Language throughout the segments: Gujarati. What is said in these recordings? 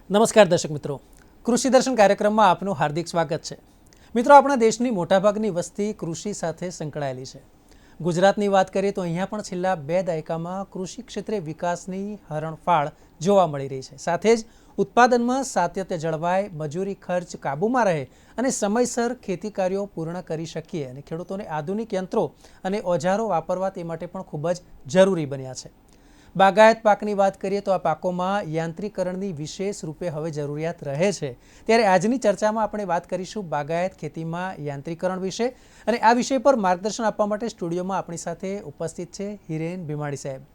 નમસ્કાર દર્શક મિત્રો, કૃષિ દર્શન કાર્યક્રમમાં આપનું હાર્દિક સ્વાગત છે. મિત્રો, આપણા દેશની મોટાભાગની વસ્તી કૃષિ સાથે સંકળાયેલી છે. ગુજરાતની વાત કરીએ તો અહીંયા પણ છેલ્લા 2 દાયકામાં કૃષિ ક્ષેત્રે વિકાસની હરણફાળ જોવા મળી રહી છે. સાથે જ ઉત્પાદનમાં સાતત્ય જળવાય, મજૂરી ખર્ચ કાબૂમાં રહે અને સમયસર ખેતી કાર્યો પૂર્ણ કરી શકીએ અને ખેડૂતોને આધુનિક યંત્રો અને ઓજારો વાપરવા તે માટે પણ ખૂબ જ જરૂરી બન્યા છે. બાગાયત પાકની વાત કરીએ તો આ પાકોમાં યાંત્રિકરણની વિશેષ રૂપે હવે જરૂરિયાત રહે છે. ત્યારે આજની ચર્ચામાં આપણે વાત કરીશું બાગાયત ખેતીમાં યાંત્રિકરણ વિશે, અને આ વિષય પર માર્ગદર્શન આપવા માટે સ્ટુડિયોમાં આપણી સાથે ઉપસ્થિત છે હિરેન ભીમાણી સાહેબ.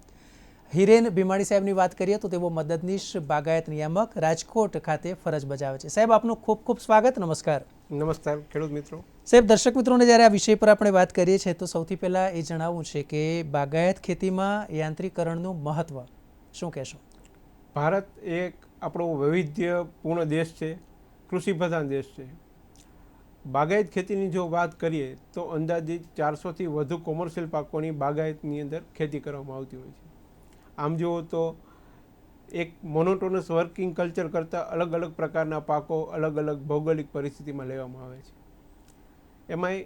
હિરેન ભીમાણી સાહેબની વાત કરીએ તો તેઓ મદદનીશ બાગાયત નિયામક રાજકોટ ખાતે ફરજ બજાવે છે. સાહેબ, આપનું ખૂબ ખૂબ સ્વાગત. નમસ્કાર. નમસ્કાર ખેડૂત મિત્રો. સાહેબ, દર્શક મિત્રોને જ્યારે આ વિષય પર આપણે વાત કરીએ છીએ તો સૌથી પહેલાં એ જણાવવું છે કે બાગાયત ખેતીમાં યાંત્રિકરણનું મહત્ત્વ શું કહેશો? ભારત એક આપણો વૈવિધ્યપૂર્ણ દેશ છે, કૃષિ પ્રધાન દેશ છે. બાગાયત ખેતીની જો વાત કરીએ તો અંદાજિત 400થી વધુ કોમર્શિયલ પાકોની બાગાયતની અંદર ખેતી કરવામાં આવતી હોય છે. આમ જુઓ તો એક મોનોટોનસ વર્કિંગ કલ્ચર કરતાં અલગ અલગ પ્રકારના પાકો અલગ અલગ ભૌગોલિક પરિસ્થિતિમાં લેવામાં આવે છે. એમાંય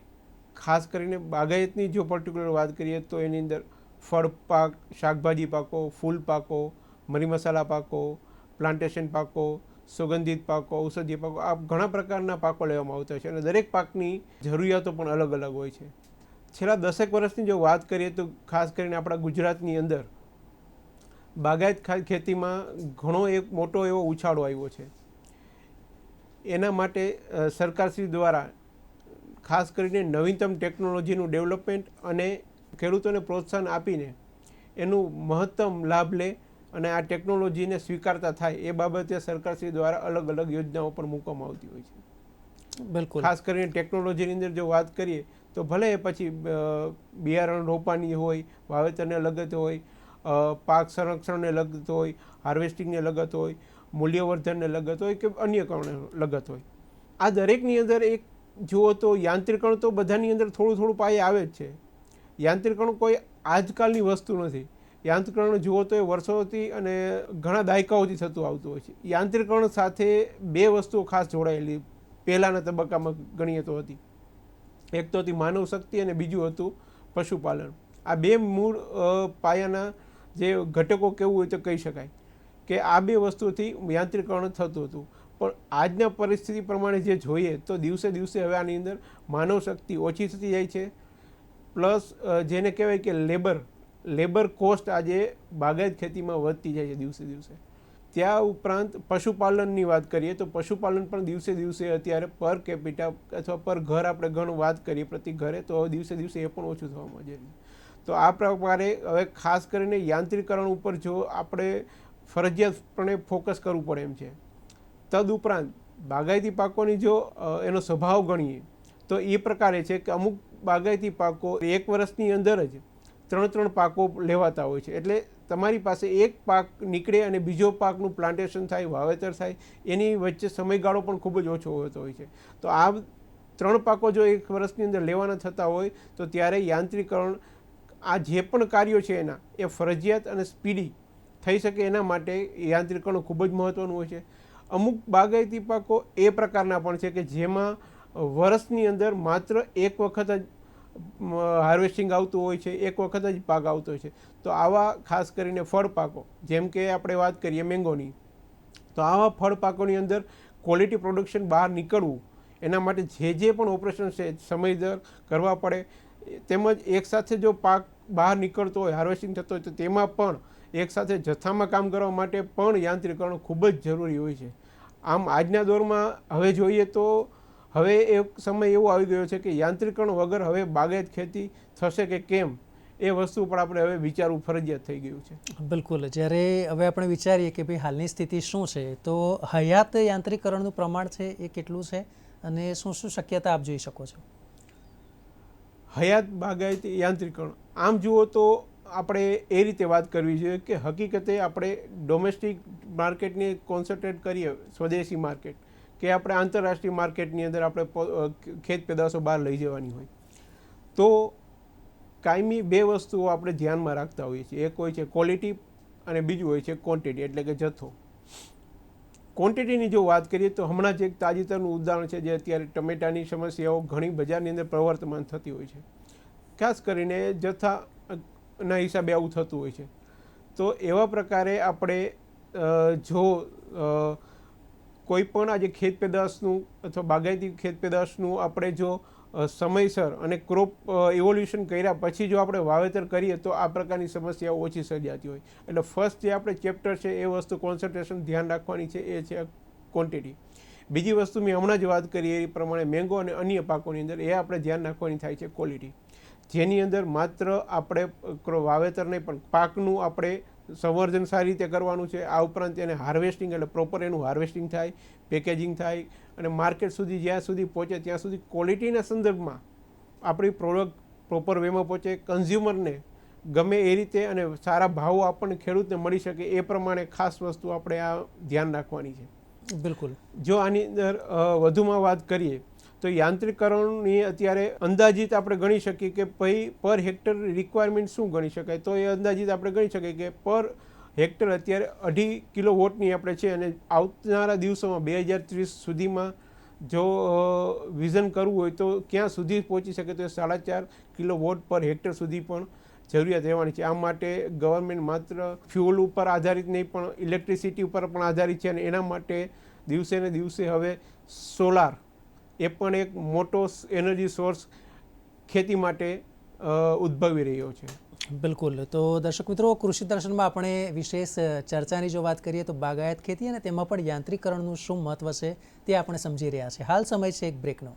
ખાસ કરીને બાગાયતની જો પર્ટિક્યુલર વાત કરીએ તો એની અંદર ફળ પાક, શાકભાજી પાકો, ફૂલ પાકો, મરી મસાલા પાકો, પ્લાન્ટેશન પાકો, સુગંધિત પાકો, ઔષધીય પાકો, આ ઘણા પ્રકારના પાકો લેવામાં આવતા હોય છે અને દરેક પાકની જરૂરિયાતો પણ અલગ અલગ હોય છે. છેલ્લા 10 વર્ષની જો વાત કરીએ તો ખાસ કરીને આપણા ગુજરાતની અંદર બાગાયત ખેતીમાં ઘણો એક મોટો એવો ઉછાળો આવ્યો છે. એના માટે સરકારશ્રી દ્વારા ખાસ કરીને નવીનતમ ટેકનોલોજીનું ડેવલપમેન્ટ અને ખેડૂતોને પ્રોત્સાહન આપીને એનું મહત્તમ લાભ લે અને આ ટેકનોલોજીને સ્વીકારતા થાય એ બાબતે સરકારશ્રી દ્વારા અલગ અલગ યોજનાઓ પણ મૂકવામાં આવતી હોય છે. બિલકુલ. ખાસ કરીને ટેકનોલોજીની અંદર જો વાત કરીએ તો ભલે એ પછી બિયારણ રોપાની હોય, વાવેતરને લગત હોય, પાક સંરક્ષણને લગત હોય, હાર્વેસ્ટિંગને લગત હોય, મૂલ્યવર્ધનને લગત હોય કે અન્ય કારણે લગત હોય, આ દરેકની અંદર એક જુઓ તો યાંત્રિકરણ તો બધાની અંદર થોડું થોડું પાયે આવે જ છે. યાંત્રિકરણ કોઈ આજકાલની વસ્તુ નથી. યાંત્રિકરણ જુઓ તો એ વર્ષોથી અને ઘણા દાયકાઓથી થતું આવતું હોય છે. યાંત્રિકરણ સાથે 2 વસ્તુઓ ખાસ જોડાયેલી પહેલાંના તબક્કામાં ગણીએ તો હતી. એક તો હતી માનવ શક્તિ અને બીજું હતું પશુપાલન. આ 2 મૂળ પાયાના જે ઘટકો કેવું હોય તો કહી શકાય કે આ 2 વસ્તુથી યાંત્રિકરણ થતું હતું. પણ આજના પરિસ્થિતિ પ્રમાણે જે જોઈએ તો દિવસે દિવસે હવે આની અંદર માનવ શક્તિ ઓછી થતી જાય છે. પ્લસ જેને કહેવાય કે લેબર કોસ્ટ આજે બાગાયત ખેતીમાં વધતી જાય છે દિવસે દિવસે. ત્યાં ઉપરાંત પશુપાલનની વાત કરીએ તો પશુપાલન પણ દિવસે દિવસે અત્યારે પર કેપિટા અથવા પર ઘર આપણે ઘણું વાત કરીએ પ્રતિ ઘરે તો દિવસે દિવસે એ પણ ઓછું થવા માંડે છે. તો આ પ્રકારે હવે ખાસ કરીને યાંત્રિકરણ ઉપર જો આપણે ફરજિયાતપણે ફોકસ કરવું પડે એમ છે. તદુપરાંત બાગાયતી પાકોની જો એનો સ્વભાવ ગણીએ તો એ પ્રકારે છે કે અમુક બાગાયતી પાકો 1 વર્ષની અંદર જ 3 પાકો લેવાતા હોય છે. એટલે તમારી પાસે એક પાક નીકળે અને બીજો પાકનું પ્લાન્ટેશન થાય, વાવેતર થાય, એની વચ્ચે સમયગાળો પણ ખૂબ જ ઓછો હોતો હોય છે. તો આ 3 પાકો જો 1 વર્ષની અંદર લેવાના થતા હોય તો ત્યારે યાંત્રિકરણ આ જે પણ કાર્યો છે એના એ ફરજિયાત અને સ્પીડી થઈ શકે એના માટે યાંત્રિકરણ ખૂબ જ મહત્ત્વનું હોય છે. અમુક બાગાયતી પાકો એ પ્રકારના પણ છે કે જેમાં વર્ષની અંદર માત્ર એક વખત જ હાર્વેસ્ટિંગ આવતું હોય છે, એક વખત જ પાક આવતો હોય છે. તો આવા ખાસ કરીને ફળ પાકો, જેમ કે આપણે વાત કરીએ મેંગોની, તો આવા ફળ પાકોની અંદર ક્વોલિટી પ્રોડક્શન બહાર નીકળવું એના માટે જે પણ ઓપરેશન છે સમયસર કરવા પડે. તેમજ એકસાથે જો પાક બહાર નીકળતો હોય, હાર્વેસ્ટિંગ થતો હોય તો તેમાં પણ એકસાથે જથ્થામાં કામ કરવા માટે પણ યાંત્રિકરણ ખૂબ જ જરૂરી હોય છે. આમ આજના દોરમાં હવે જોઈએ તો હવે એક સમય એવો આવી ગયો છે કે યાંત્રિકરણ વગર હવે બાગાયત ખેતી થશે કે કેમ એ વસ્તુ પર આપણે હવે વિચારવું ફરજિયાત થઈ ગયું છે. બિલકુલ. જ્યારે હવે આપણે વિચારીએ કે ભાઈ હાલની સ્થિતિ શું છે તો હયાત યાંત્રિકરણનું પ્રમાણ છે એ કેટલું છે અને શું શું શક્યતા આપ જોઈ શકો છો? હયાત બાગાયતી યાંત્રિકરણ આમ જુઓ તો આપણે એ રીતે વાત કરવી જોઈએ કે હકીકતે આપણે ડોમેસ્ટિક માર્કેટને કોન્સન્ટ્રેટ કરીએ, સ્વદેશી માર્કેટ, કે આપણે આંતરરાષ્ટ્રીય માર્કેટની અંદર આપણે ખેત પેદાશો બહાર લઈ જવાની હોય તો કાયમી 2 વસ્તુઓ આપણે ધ્યાનમાં રાખતા હોઈએ છીએ. એક હોય છે ક્વોલિટી અને બીજું હોય છે ક્વોન્ટિટી એટલે કે જથ્થો. ક્વોન્ટિટીની જો વાત કરીએ તો હમણાં જ એક તાજેતરનું ઉદાહરણ છે જે અત્યારે ટમેટાની સમસ્યાઓ ઘણી બજારની અંદર પ્રવર્તમાન થતી હોય છે, ખાસ કરીને જથ્થાના હિસાબે આવું થતું હોય છે. તો એવા પ્રકારે આપણે જો કોઈ પણ આજે ખેત પેદાશનું અથવા બાગાયતી ખેત પેદાશનું આપણે જો સમયસર અને ક્રોપ ઇવોલ્યુશન કર્યા પછી જો આપણે વાવેતર કરીએ તો આ પ્રકારની સમસ્યાઓ ઓછી સર્જાતી હોય. એટલે ફર્સ્ટ જે આપણે ચેપ્ટર છે એ વસ્તુ કોન્સન્ટ્રેશન ધ્યાન રાખવાની છે એ છે ક્વોન્ટિટી. બીજી વસ્તુ મેં હમણાં જ વાત કરી એ પ્રમાણે મેંગો અને અન્ય પાકોની અંદર એ આપણે ધ્યાન રાખવાની થાય છે ક્વોલિટી, જેની અંદર માત્ર આપણે વાવેતર નહીં પણ પાકનું આપણે સંવર્ધન સારી રીતે કરવાનું છે. આ ઉપરાંત એને હાર્વેસ્ટિંગ એટલે પ્રોપર એનું હાર્વેસ્ટિંગ થાય, પેકેજિંગ થાય અને માર્કેટ સુધી જ્યાં સુધી પહોંચે ત્યાં સુધી ક્વોલિટીના સંદર્ભમાં આપણી પ્રોડક્ટ પ્રોપર વેમાં પહોંચે, કન્ઝ્યુમરને ગમે એ રીતે અને સારા ભાવો આપણને ખેડૂતને મળી શકે એ પ્રમાણે ખાસ વસ્તુ આપણે આ ધ્યાન રાખવાની છે. બિલકુલ. જો આની અંદર વધુમાં વાત કરીએ તો યાંત્રિકરણની અત્યારે અંદાજિત આપણે ગણી શકીએ કે ભાઈ પર હેક્ટર રિક્વાયરમેન્ટ શું ગણી શકાય, તો એ અંદાજિત આપણે ગણી શકીએ કે પર હેક્ટર અત્યારે 2.5 કિલોવોટની આપણે છે અને આવનારા દિવસોમાં 2030 સુધીમાં જો વિઝન કરવું હોય તો ક્યાં સુધી પહોંચી શકે તો 4.5 કિલોવોટ પર હેક્ટર સુધી પણ જરૂરિયાત રહેવાની છે. આ માટે ગવર્મેન્ટ માત્ર ફ્યુઅલ ઉપર આધારિત નહીં પણ ઇલેક્ટ્રિસિટી ઉપર પણ આધારિત છે અને એના માટે દિવસે ને દિવસે હવે સોલાર એ પણ એક મોટો એનર્જી સોર્સ ખેતી માટે ઉદ્ભવી રહ્યો છે. બિલકુલ. તો દર્શક મિત્રો, કૃષિ દર્શનમાં આપણે વિશેષ ચર્ચાની જો વાત કરીએ તો બાગાયત ખેતી અને તેમાં પણ યાંત્રિકરણનું શું મહત્વ છે તે આપણે સમજી રહ્યા છીએ. હાલ સમય છે એક બ્રેકનો.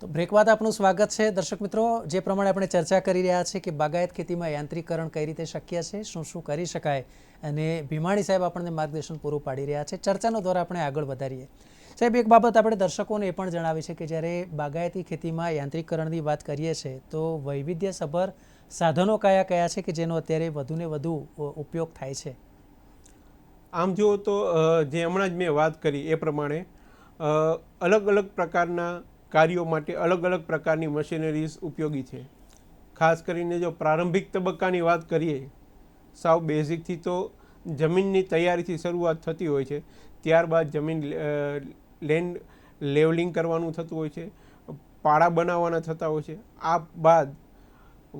તો બ્રેક બાદ આપનું સ્વાગત છે. દર્શક મિત્રો, જે પ્રમાણે આપણે ચર્ચા કરી રહ્યા છીએ કે બાગાયત ખેતીમાં યાંત્રિકરણ કઈ રીતે શક્ય છે, શું શું કરી શકાય, અને ભીમાણી સાહેબ આપણને માર્ગદર્શન પૂરું પાડી રહ્યા છે. ચર્ચાનો દ્વારા આપણે આગળ વધારીએ. સાહેબ, એક બાબત આપણે દર્શકોને એ પણ જણાવી છે કે જ્યારે બાગાયતી ખેતીમાં યાંત્રિકરણની વાત કરીએ છીએ તો વૈવિધ્યસભર સાધનો કયા કયા છે કે જેનો અત્યારે વધુને વધુ ઉપયોગ થાય છે? આમ જુઓ તો જે હમણાં જ મેં વાત કરી એ પ્રમાણે અલગ અલગ પ્રકારના કાર્યો માટે અલગ અલગ પ્રકારની મશીનરીઝ ઉપયોગી છે. ખાસ કરીને જો પ્રારંભિક તબક્કાની વાત કરીએ, સાવ બેઝિકથી તો જમીનની તૈયારીથી શરૂઆત થતી હોય છે. ત્યારબાદ જમીન લેન્ડ લેવલિંગ કરવાનું થતું હોય છે, પાળા બનાવવાના થતા હોય છે. આ બાદ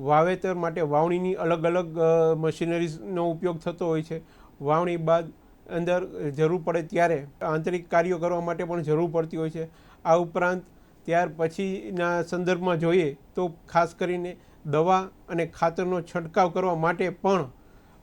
વાવેતર માટે વાવણીની અલગ અલગ મશીનરીઝનો ઉપયોગ થતો હોય છે. વાવણી બાદ અંદર જરૂર પડે ત્યારે આંતરિક કાર્યો કરવા માટે પણ જરૂર પડતી હોય છે. આ ઉપરાંત ત્યાર પછીના સંદર્ભમાં જોઈએ તો ખાસ કરીને દવા અને ખાતરનો છંટકાવ કરવા માટે પણ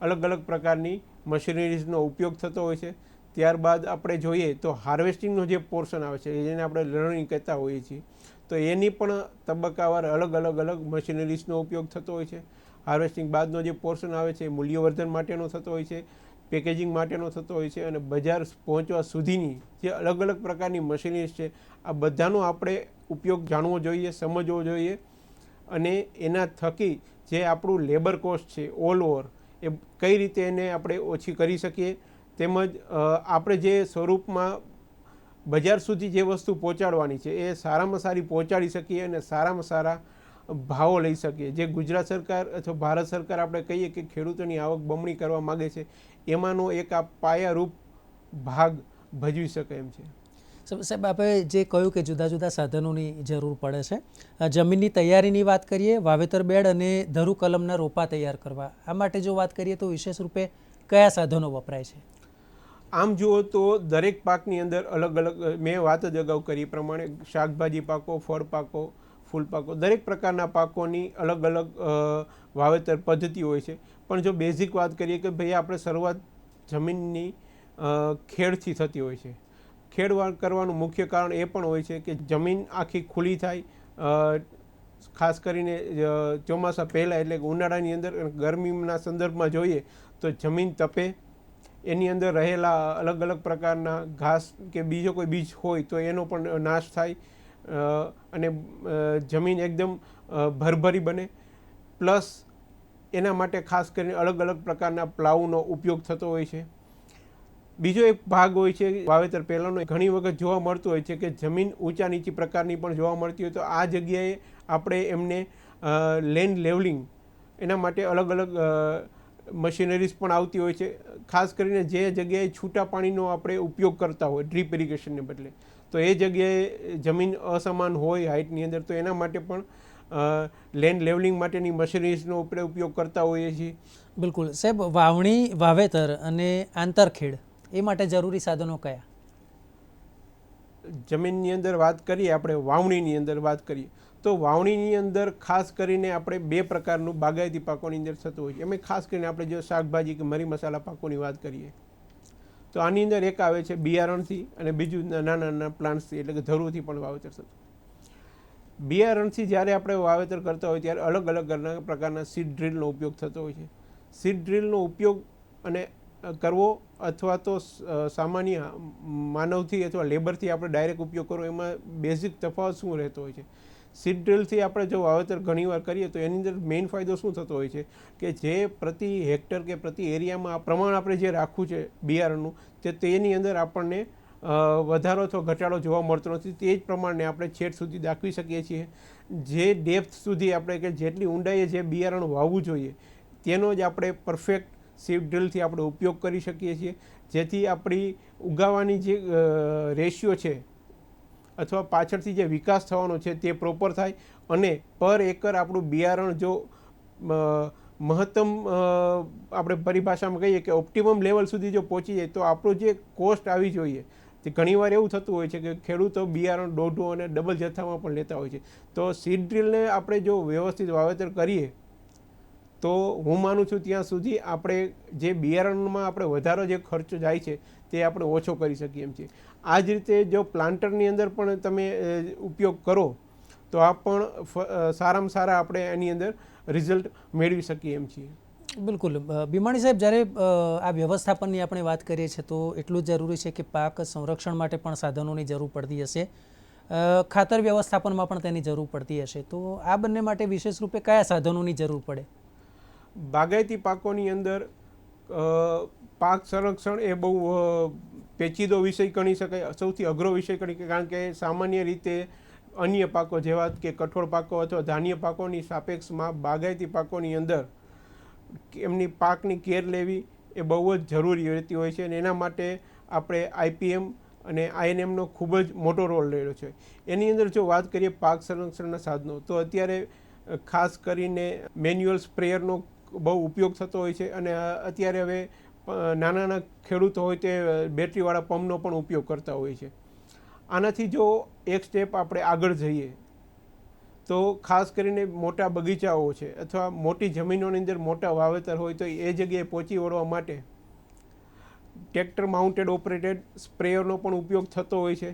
અલગ અલગ પ્રકારની મશીનરીઝનો ઉપયોગ થતો હોય છે. ત્યારબાદ આપણે જોઈએ તો હાર્વેસ્ટિંગનો જે પોર્શન આવે છે જેને આપણે લણણી કહેતા હોઈએ છીએ, તો એની પણ તબક્કાવાર અલગ અલગ મશીનરીઝનો ઉપયોગ થતો હોય છે. હાર્વેસ્ટિંગ બાદનો જે પોર્શન આવે છે મૂલ્યવર્ધન માટેનો થતો હોય છે, પેકેજિંગ માટેનો થતો હોય છે, અને બજાર પહોંચવા સુધીની જે અલગ અલગ પ્રકારની મશીનરીઝ છે આ બધાનો આપણે ઉપયોગ જાણવો જોઈએ, સમજવો જોઈએ, અને એના થકી જે આપણું લેબર કોસ્ટ છે ઓલ ઓવર એ કઈ રીતે એને આપણે ઓછી કરી શકીએ, તેમજ આપણે જે સ્વરૂપમાં બજાર સુધી જે વસ્તુ પહોંચાડવાની છે એ સારામાં સારી પહોંચાડી શકીએ અને સારામાં સારા ભાવો લઈ શકીએ. જે ગુજરાત સરકાર અથવા ભારત સરકાર આપણે કહીએ કે ખેડૂતોની આવક બમણી કરવા માગે છે, એમાંનો એક આ પાયારૂપ ભાગ ભજવી શકે એમ છે. સાહેબ, આપણે જે કહ્યું કે જુદા જુદા સાધનોની જરૂર પડે છે. જમીનની તૈયારીની વાત કરીએ, વાવેતર બેડ અને ધરુ કલમના રોપા તૈયાર કરવા, આ માટે જો વાત કરીએ તો વિશેષ રૂપે કયા સાધનો વપરાય છે? આમ જુઓ તો દરેક પાકની અંદર અલગ અલગ, મેં વાત જ અગાઉ કરી પ્રમાણે શાકભાજી પાકો, ફળ પાકો, ફૂલ પાકો, દરેક પ્રકારના પાકોની અલગ અલગ વાવેતર પદ્ધતિ હોય છે. પણ જો બેઝિક વાત કરીએ કે ભાઈ આપણે શરૂઆત જમીનની ખેડથી થતી હોય છે. ખેડ કરવાનું મુખ્ય કારણ એ પણ હોય છે કે જમીન આખી ખુલ્લી થાય, ખાસ કરીને ચોમાસા પહેલાં એટલે કે ઉનાળાની અંદર ગરમીના સંદર્ભમાં જોઈએ તો જમીન તપે, એની અંદર રહેલા અલગ અલગ પ્રકારના ઘાસ કે બીજો કોઈ બીજ હોય તો એનો પણ નાશ થાય, અને જમીન એકદમ ભરભરી બને. પ્લસ એના માટે ખાસ કરીને અલગ અલગ પ્રકારના પ્લાવનો ઉપયોગ થતો હોય છે. બીજો એક ભાગ હોય છે વાવેતર પહેલાંનો, ઘણી વખત જોવા મળતું હોય છે કે જમીન ઊંચા નીચી પ્રકારની પણ જોવા મળતી હોય, તો આ જગ્યાએ આપણે એમને લેન્ડ લેવલિંગ એના માટે અલગ અલગ મશીનરીઝ પણ આવતી હોય છે. ખાસ કરીને જે જગ્યાએ છૂટા પાણીનો આપણે ઉપયોગ કરતા હોય ડ્રીપ ઇરિગેશનને બદલે, તો એ જગ્યાએ જમીન અસમાન હોય હાઇટની અંદર, તો એના માટે પણ લેન્ડ લેવલિંગ માટેની મશીનરીઝનો આપણે ઉપયોગ કરતા હોઈએ છીએ. બિલકુલ સાહેબ, વાવણી, વાવેતર અને આંતરખેડ એ માટે જરૂરી સાધનો કયા? જમીનની અંદર વાત કરીએ, આપણે વાવણીની અંદર વાત કરીએ, તો વાવણીની અંદર ખાસ કરીને આપણે બે પ્રકારનું બાગાયતી પાકોની અંદર થતું હોય છે. એમાં ખાસ કરીને આપણે જો શાકભાજી કે મરી મસાલા પાકોની વાત કરીએ, તો આની અંદર એક આવે છે બિયારણથી, અને બીજું નાના નાના પ્લાન્ટ્સથી, એટલે કે ધરુથી પણ વાવેતર થતું. બિયારણથી જ્યારે આપણે વાવેતર કરતા હોય ત્યારે અલગ અલગ પ્રકારના સીડ ડ્રીલનો ઉપયોગ થતો હોય છે. સીડ ડ્રીલનો ઉપયોગ અને કરવો અથવા તો સામાન્ય માનવથી અથવા લેબરથી આપણે ડાયરેક્ટ ઉપયોગ કરવો, એમાં બેઝિક તફાવત શું રહેતો હોય છે? સીડ ડ્રીલથી આપણે જો વાવેતર ઘણીવાર કરીએ તો એની અંદર મેઇન ફાયદો શું થતો હોય છે કે જે પ્રતિ હેક્ટર કે પ્રતિ એરિયામાં આ પ્રમાણ આપણે જે રાખવું છે બિયારણનું, તેની અંદર આપણને વધારો અથવા ઘટાડો જોવા મળતો નથી. તે જ પ્રમાણે આપણે છેટ સુધી દાખવી શકીએ છીએ. જે ડેપ્થ સુધી આપણે, કે જેટલી ઊંડાઈએ જે બિયારણ વાવવું જોઈએ તેનો જ આપણે પરફેક્ટ સીડ ડ્રીલથી આપણે ઉપયોગ કરી શકીએ છીએ, જેથી આપણી ઉગાવાની જે રેશિયો છે અથવા પાછળથી જે વિકાસ થવાનો છે તે પ્રોપર થાય, અને પર એકર આપણું બિયારણ જો મહત્તમ આપણે પરિભાષામાં કહીએ કે ઓપ્ટિમમ લેવલ સુધી જો પહોંચી જાય તો આપણું જે કોસ્ટ આવી જોઈએ, તે ઘણીવાર એવું થતું હોય છે કે ખેડૂતો બિયારણ દોઢું અને ડબલ જથ્થામાં પણ લેતા હોય છે. તો સીડ ડ્રીલને આપણે જો વ્યવસ્થિત વાવેતર કરીએ તો હું માનું છું ત્યાં સુધી આપણે જે બિયારણમાં આપણે વધારો જે ખર્ચ જાય છે તે આપણે ઓછો કરી શકીએ એમ છીએ. આ જ રીતે જો પ્લાન્ટરની અંદર પણ તમે ઉપયોગ કરો તો આ પણ સારામાં સારા આપણે એની અંદર રિઝલ્ટ મેળવી શકીએ એમ છીએ. બિલકુલ. ભીમાણી સાહેબ, જ્યારે આ વ્યવસ્થાપનની આપણે વાત કરીએ છીએ તો એટલું જ જરૂરી છે કે પાક સંરક્ષણ માટે પણ સાધનોની જરૂર પડતી હશે, ખાતર વ્યવસ્થાપનમાં પણ તેની જરૂર પડતી હશે, તો આ બંને માટે વિશેષ રૂપે કયા સાધનોની જરૂર પડે? બાગાયતી પાકોની અંદર પાક સંરક્ષણ એ બહુ પેચીદો વિષય ગણી શકાય, સૌથી અઘરો વિષય ગણી શકાય, કારણ કે સામાન્ય રીતે અન્ય પાકો જેવા કે કઠોળ પાકો અથવા ધાન્ય પાકોની સાપેક્ષમાં બાગાયતી પાકોની અંદર એમની પાકની કેર લેવી એ બહુ જ જરૂરી રહેતી હોય છે, અને એના માટે આપણે આઈપીએમ અને આઈએનએમનો ખૂબ જ મોટો રોલ રહેલો છે. એની અંદર જો વાત કરીએ પાક સંરક્ષણના સાધનો, તો અત્યારે ખાસ કરીને મેન્યુઅલ સ્પ્રેયરનો બહુ ઉપયોગ થતો હોય છે, અને અત્યારે હવે નાના નાના ખેડૂતો હોય તે બેટરીવાળા પંપનો પણ ઉપયોગ કરતા હોય છે. આનાથી જો એક સ્ટેપ આપણે આગળ જઈએ તો ખાસ કરીને મોટા બગીચાઓ છે અથવા મોટી જમીનોની અંદર મોટા વાવેતર હોય તો એ જગ્યાએ પહોંચી વળવા માટે ટ્રેક્ટર માઉન્ટેડ ઓપરેટેડ સ્પ્રેયરનો પણ ઉપયોગ થતો હોય છે,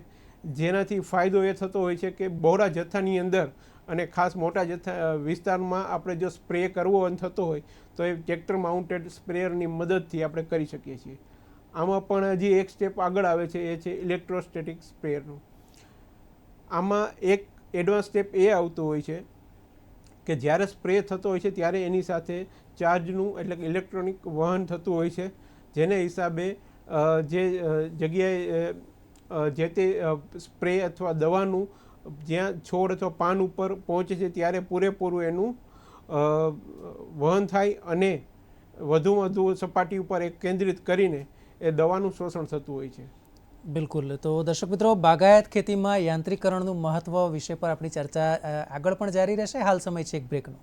જેનાથી ફાયદો એ થતો હોય છે કે બહોળા જથ્થાની અંદર અને ખાસ મોટા જથ્થા વિસ્તારમાં આપણે જો સ્પ્રે કરવો થતો હોય તો એ ટ્રેક્ટર માઉન્ટેડ સ્પ્રેયરની મદદથી આપણે કરી શકીએ છીએ. આમાં પણ હજી એક સ્ટેપ આગળ આવે છે, એ છે ઇલેક્ટ્રોસ્ટેટિક સ્પ્રેયરનું. આમાં એક એડવાન્સ સ્ટેપ એ આવતો હોય છે કે જ્યારે સ્પ્રે થતો હોય છે ત્યારે એની સાથે ચાર્જનું એટલે કે ઇલેક્ટ્રોનિક વહન થતું હોય છે, જેને હિસાબે જે જગ્યાએ જે તે સ્પ્રે અથવા દવાનું જ્યાં છોડ અથવા પાન ઉપર પહોંચે છે ત્યારે પૂરેપૂરું એનું વહન થાય અને વધુમાં વધુ સપાટી ઉપર એક કેન્દ્રિત કરીને એ દવાનું શોષણ થતું હોય છે. બિલકુલ. તો દર્શક મિત્રો, બાગાયત ખેતીમાં યાંત્રિકરણનું મહત્વ વિષય પર આપણી ચર્ચા આગળ પણ જારી રહેશે. હાલ સમય છે એક બ્રેકનો.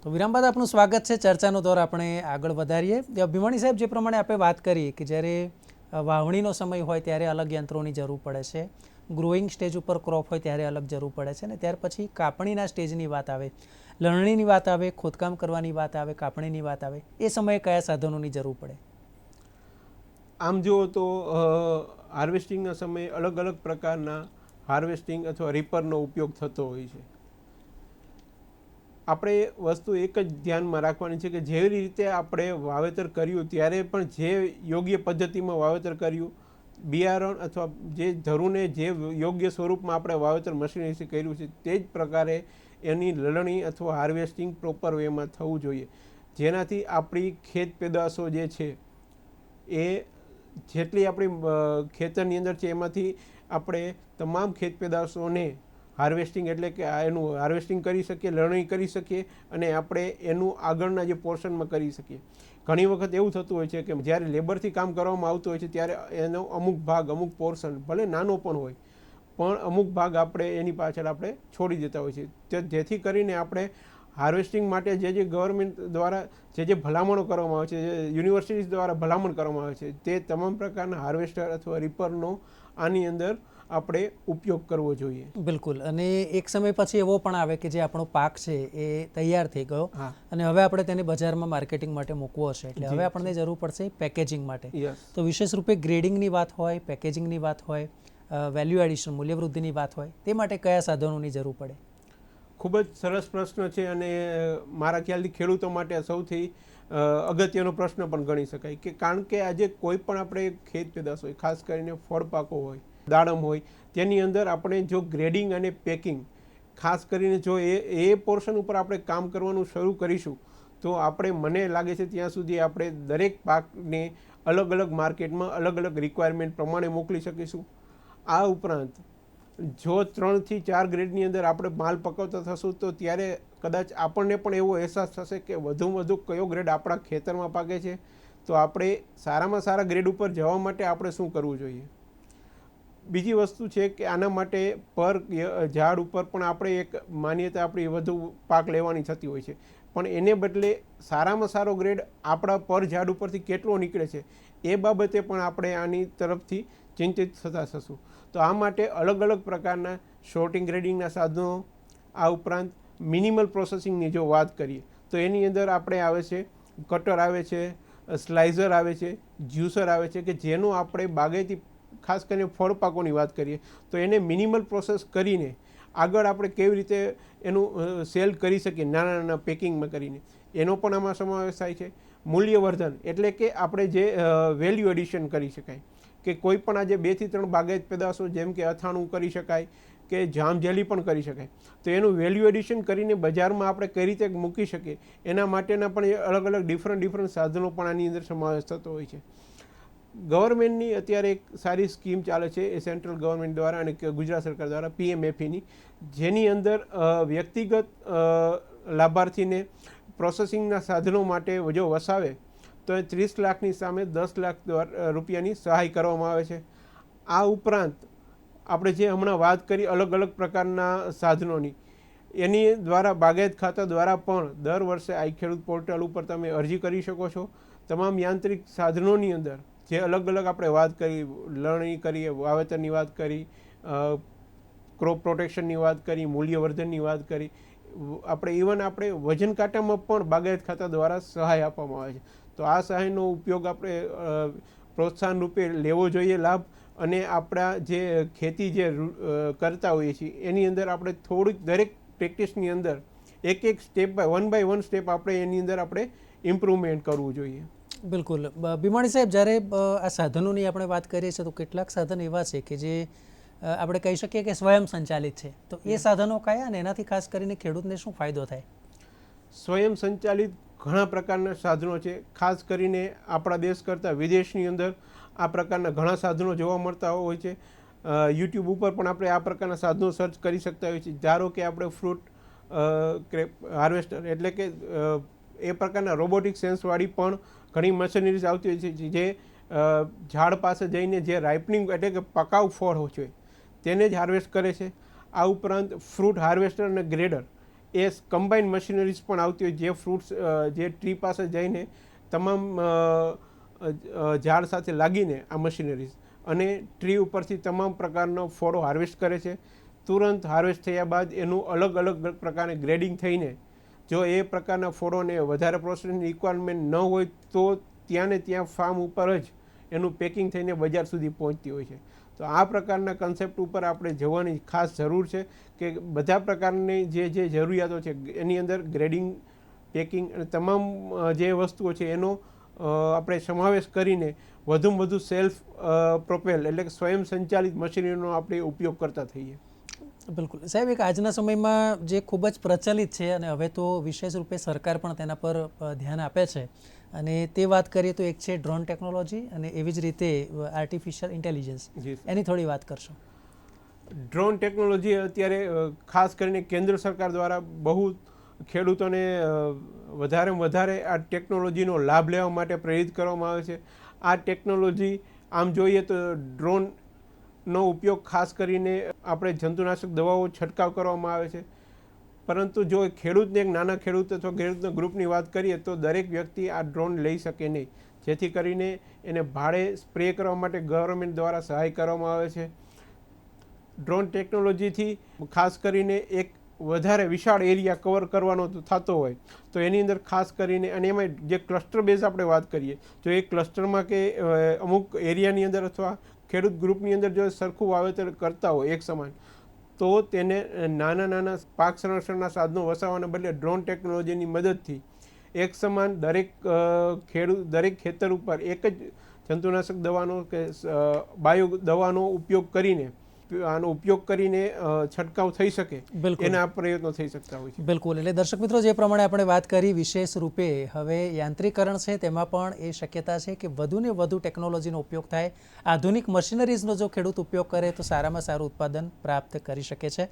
તો વિરામ બાદ આપનું સ્વાગત છે. ચર્ચાનો દોર આપણે આગળ વધારીએ. ભીમાણી સાહેબ, જે પ્રમાણે આપણે વાત કરી કે જ્યારે વાવણીનો સમય હોય ત્યારે અલગ યંત્રોની જરૂર પડે છે, ગ્રોઈંગ સ્ટેજ ઉપર ક્રોપ હોય ત્યારે અલગ જરૂર પડે છે, અને ત્યાર પછી કાપણીના સ્ટેજની વાત આવે, લણણીની વાત આવે, ખોદકામ કરવાની વાત આવે, કાપણીની વાત આવે, એ સમયે કયા સાધનોની જરૂર પડે? આમ જુઓ તો હાર્વેસ્ટિંગના સમયે અલગ અલગ પ્રકારના હાર્વેસ્ટિંગ અથવા રીપરનો ઉપયોગ થતો હોય છે. આપણે વસ્તુ એક જ ધ્યાનમાં રાખવાની છે કે જેવી રીતે આપણે વાવેતર કર્યું ત્યારે પણ જે યોગ્ય પદ્ધતિમાં વાવેતર કર્યું બિયારણ અથવા જે ધરુને જે યોગ્ય સ્વરૂપમાં આપણે વાવેતર મશીનરીથી કર્યું છે તે જ પ્રકારે એની લણણી અથવા હાર્વેસ્ટિંગ પ્રોપર વેમાં થવું જોઈએ, જેનાથી આપણી ખેત પેદાશો જે છે એ જેટલી આપણી ખેતરની અંદર છે એમાંથી આપણે તમામ ખેત પેદાશોને હાર્વેસ્ટિંગ એટલે કે એનું હાર્વેસ્ટિંગ કરી શકીએ, લણણી કરી શકીએ અને આપણે એનું આગળના જે પોર્શનમાં કરી શકીએ. ઘણી વખત એવું થતું હોય છે કે જ્યારે લેબરથી કામ કરવામાં આવતું હોય છે ત્યારે એનો અમુક ભાગ, અમુક પોર્શન ભલે નાનો પણ હોય પણ અમુક ભાગ આપણે એની પાછળ આપણે છોડી દેતા હોય છે, જેથી કરીને આપણે હાર્વેસ્ટિંગ માટે જે ગવર્મેન્ટ દ્વારા જે ભલામણો કરવામાં આવે છે, જે યુનિવર્સિટીઝ દ્વારા ભલામણ કરવામાં આવે છે, તે તમામ પ્રકારના હાર્વેસ્ટર અથવા રીપરનો આની અંદર આપણે ઉપયોગ કરવો જોઈએ. બિલકુલ. અને એક સમય પછી એવો પણ આવે કે જે આપણો પાક છે એ તૈયાર થઈ ગયો અને હવે આપણે તેને બજારમાં માર્કેટિંગ માટે મૂકવો હશે, એટલે હવે આપણને જરૂર પડશે પેકેજિંગ માટે. તો વિશેષ રૂપે ગ્રેડિંગની વાત હોય, પેકેજિંગની વાત હોય, વેલ્યુ એડિશન મૂલ્યવૃદ્ધિની વાત હોય, તે માટે કયા સાધનોની જરૂર પડે? ખૂબ જ સરસ પ્રશ્ન છે અને મારા ખ્યાલથી ખેડૂતો માટે સૌથી અગત્યનો પ્રશ્ન પણ ગણી શકાય, કે કારણ કે આજે કોઈ પણ આપણે ખેત પેદાશ હોય, ખાસ કરીને ફળ પાકો હોય, દાડમ હોય, તેની અંદર આપણે જો ગ્રેડિંગ અને પેકિંગ ખાસ કરીને જો એ પોર્શન ઉપર આપણે કામ કરવાનું શરૂ કરીશું તો આપણે, મને લાગે છે ત્યાં સુધી આપણે દરેક પાકને અલગ અલગ માર્કેટમાં અલગ અલગ રિક્વાયરમેન્ટ પ્રમાણે મોકલી શકીશું. આ ઉપરાંત જો 3 થી 4 ગ્રેડની અંદર આપણે માલ પકવતા થશું તો ત્યારે કદાચ આપણને પણ એવો અહેસાસ થશે કે વધુમાં વધુ કયો ગ્રેડ આપણા ખેતરમાં પાકે છે, તો આપણે સારામાં સારા ગ્રેડ ઉપર જવા માટે આપણે શું કરવું જોઈએ. બીજી વસ્તુ છે કે આના માટે પર ઝાડ ઉપર પણ આપણે એક માન્યતા આપણી વધુ પાક લેવાની થતી હોય છે, પણ એને બદલે સારામાં સારો ગ્રેડ આપણા પર ઝાડ ઉપરથી કેટલો નીકળે છે એ બાબતે પણ આપણે આની તરફથી ચિંતિત થતા થશું. તો આ માટે અલગ અલગ પ્રકારના શોર્ટિંગ ગ્રેડિંગના સાધનો, આ ઉપરાંત મિનિમલ પ્રોસેસિંગની જો વાત કરીએ તો એની અંદર આપણે આવે છે કટર આવે છે, સ્લાઇઝર આવે છે, જ્યુસર આવે છે, કે જેનું આપણે બાગાયતી ખાસ કરીને ફળ પાકોની વાત કરીએ તો એને મિનિમલ પ્રોસેસ કરીને આગળ આપણે કેવી રીતે એનું સેલ કરી શકીએ નાના નાના પેકિંગમાં કરીને, એનો પણ આમાં સમાવેશ થાય છે. મૂલ્યવર્ધન એટલે કે આપણે જે વેલ્યુ એડિશન કરી શકાય, કે કોઈ પણ આજે 2 થી 3 બાગાયત પેદાશો જેમ કે અથાણું કરી શકાય કે જામ જેલી પણ કરી શકાય, તો એનું વેલ્યુ એડિશન કરીને બજારમાં આપણે કઈ રીતે મૂકી શકીએ એના માટેના પણ અલગ અલગ ડિફરન્ટ સાધનો પણ આની અંદર સમાવેશ થતો હોય છે. ગવર્મેન્ટની અત્યારે એક સારી સ્કીમ ચાલે છે એ સેન્ટ્રલ ગવર્મેન્ટ દ્વારા અને ગુજરાત સરકાર દ્વારા PMFEની, જેની અંદર વ્યક્તિગત લાભાર્થીને પ્રોસેસિંગના સાધનો માટે જો વસાવે તો એ 30 લાખની સામે 10 લાખ રૂપિયાની સહાય કરવામાં આવે છે. આ ઉપરાંત આપણે જે હમણાં વાત કરી અલગ અલગ પ્રકારના સાધનોની, એની દ્વારા બાગાયત ખાતા દ્વારા પણ દર વર્ષે આઈ ખેડૂત પોર્ટલ ઉપર તમે અરજી કરી શકો છો. તમામ યાંત્રિક સાધનોની અંદર જે અલગ અલગ આપણે વાત કરી, લણણી કરીએ, વાવેતરની વાત કરી, ક્રોપ પ્રોટેક્શનની વાત કરી, મૂલ્યવર્ધનની વાત કરી, આપણે ઇવન આપણે વજન કાંટામાં પણ બાગાયત ખાતા દ્વારા સહાય આપવામાં આવે છે. તો આ સહાયનો ઉપયોગ આપણે પ્રોત્સાહન રૂપે લેવો જોઈએ લાભ, અને આપણા જે ખેતી જે કરતા હોઈએ છીએ એની અંદર આપણે થોડીક દરેક પ્રેક્ટિસની અંદર એક સ્ટેપ બાય વન સ્ટેપ આપણે એની અંદર આપણે ઇમ્પ્રુવમેન્ટ કરવું જોઈએ. બિલકુલ. ભીમાણી સાહેબ, જ્યારે આ સાધનોની આપણે વાત કરીએ છીએ તો કેટલાક સાધન એવા છે કે જે આપણે કહી શકીએ કે સ્વયં સંચાલિત છે, તો એ સાધનો કયા અને એનાથી ખાસ કરીને ખેડૂતને શું ફાયદો થાય? સ્વયં સંચાલિત ઘણા પ્રકારના સાધનો છે. ખાસ કરીને આપણા દેશ કરતાં વિદેશની અંદર આ પ્રકારના ઘણા સાધનો જોવા મળતા હોય છે. યુટ્યુબ ઉપર પણ આપણે આ પ્રકારના સાધનો સર્ચ કરી શકતા હોઈએ છીએ. ધારો કે આપણે ફ્રૂટ હાર્વેસ્ટર એટલે કે એ પ્રકારના રોબોટિક સેન્સવાળી પણ ઘણી મશીનરીઝ આવતી હોય છે જે ઝાડ પાસે જઈને જે રાઇપનિંગ એટલે કે પકાઉ ફળ હોય છે તેને જ હાર્વેસ્ટ કરે છે. આ ઉપરાંત ફ્રૂટ હાર્વેસ્ટર અને ગ્રેડર એ કમ્બાઇન મશીનરીઝ પણ આવતી હોય જે ફ્રૂટ્સ જે ટ્રી પાસે જઈને તમામ ઝાડ સાથે લાગીને આ મશીનરીઝ અને ટ્રી ઉપરથી તમામ પ્રકારનો ફળો હાર્વેસ્ટ કરે છે. તુરંત હાર્વેસ્ટ થયા બાદ એનું અલગ અલગ પ્રકારે ગ્રેડિંગ થઈને જો એ પ્રકારના ફળોને વધારે પ્રોસેસની રિક્વાયરમેન્ટ ન હોય તો ત્યાં ને ત્યાં ફાર્મ ઉપર જ એનું પેકિંગ થઈને બજાર સુધી પહોંચતી હોય છે. તો આ પ્રકારના કન્સેપ્ટ ઉપર આપણે જવાની ખાસ જરૂર છે કે બધા પ્રકારની જે જરૂરિયાતો છે એની અંદર ગ્રેડિંગ, પેકિંગ અને તમામ જે વસ્તુઓ છે એનો આપણે સમાવેશ કરીને વધુમાં વધુ સેલ્ફ પ્રોપેલ એટલે કે સ્વયં સંચાલિત મશીનરીનો આપણે ઉપયોગ કરતા થઈએ. બિલકુલ સાહેબ, એક આજના સમયમાં જે ખૂબ જ પ્રચલિત છે અને હવે તો વિશેષ રૂપે સરકાર પણ તેના પર ધ્યાન આપે છે, અને તે વાત કરીએ તો એક છે ડ્રોન ટેકનોલોજી અને એવી જ રીતે આર્ટિફિશિયલ ઇન્ટેલિજન્સ. એની થોડી વાત કરશો. ડ્રોન ટેકનોલોજી અત્યારે ખાસ કરીને કેન્દ્ર સરકાર દ્વારા બહુ ખેડૂતોને વધારેમાં વધારે આ ટેકનોલોજીનો લાભ લેવા માટે પ્રેરિત કરવામાં આવે છે. આ ટેકનોલોજી આમ જોઈએ તો ડ્રોનનો ઉપયોગ ખાસ કરીને આપણે જંતુનાશક દવાઓ છંટકાવ કરવામાં આવે છે, પરંતુ જો ખેડૂતને એક નાના ખેડૂત અથવા ખેડૂતના ગ્રુપની વાત કરીએ તો દરેક વ્યક્તિ આ ડ્રોન લઈ શકે નહીં, જેથી કરીને એને ભાડે સ્પ્રે કરવા માટે ગવર્મેન્ટ દ્વારા સહાય કરવામાં આવે છે. ડ્રોન ટેકનોલોજીથી ખાસ કરીને એક વધારે વિશાળ એરિયા કવર કરવાનો થતો હોય તો એની અંદર ખાસ કરીને, અને એમાં જે ક્લસ્ટર બેઝ આપણે વાત કરીએ, જો એ ક્લસ્ટરમાં કે અમુક એરિયાની અંદર અથવા ખેડૂત ગ્રુપની અંદર જો સરખું વાવેતર કરતા હોય એક સમાન, તો તેને નાના નાના પાક સંરક્ષણના સાધનો વસાવવાના બદલે ડ્રોન ટેકનોલોજીની મદદથી એક સમાન દરેક ખેતર ઉપર એક જ જંતુનાશક દવાનો કે બાયો દવાનો ઉપયોગ કરીને છંટકાવ થઈ શકે, એના પ્રયત્નો થઈ શકતા હોય છે. બિલકુલ. એટલે દર્શક મિત્રો, જે પ્રમાણે આપણે વાત કરી, વિશેષ રૂપે હવે યાંત્રિકરણ છે તેમાં પણ એ શક્યતા છે કે વધુને વધુ ટેકનોલોજીનો ઉપયોગ થાય. આધુનિક મશીનરીઝનો જો ખેડૂત ઉપયોગ કરે તો સારામાં સારું ઉત્પાદન પ્રાપ્ત કરી શકે છે.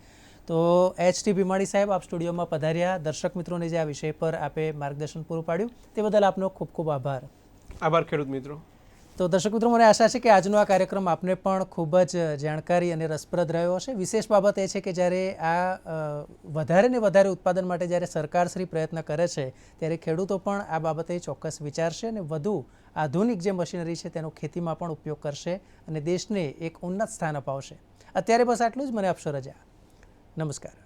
તો HT ભીમાણી સાહેબ, આપ સ્ટુડિયોમાં પધાર્યા, દર્શક મિત્રોને જે આ વિષય પર આપે માર્ગદર્શન પૂરું પાડ્યું તે બદલ આપનો ખૂબ ખૂબ આભાર. આભાર ખેડૂત મિત્રો. તો દર્શક મિત્રો, મને આશા છે કે આજનો આ કાર્યક્રમ આપને પણ ખૂબ જ જાણકારી અને રસપ્રદ રહ્યો હશે. વિશેષ બાબત એ છે કે જ્યારે આ વધારે ને વધારે ઉત્પાદન માટે જ્યારે સરકારશ્રી પ્રયત્ન કરે છે, ત્યારે ખેડૂતો પણ આ બાબતે ચોક્કસ વિચારશે અને વધુ આધુનિક જે મશીનરી છે તેનો ખેતીમાં પણ ઉપયોગ કરશે અને દેશને એક ઉન્નત સ્થાન અપાવશે. અત્યારે બસ આટલું જ. મને આપશો રજા. નમસ્કાર.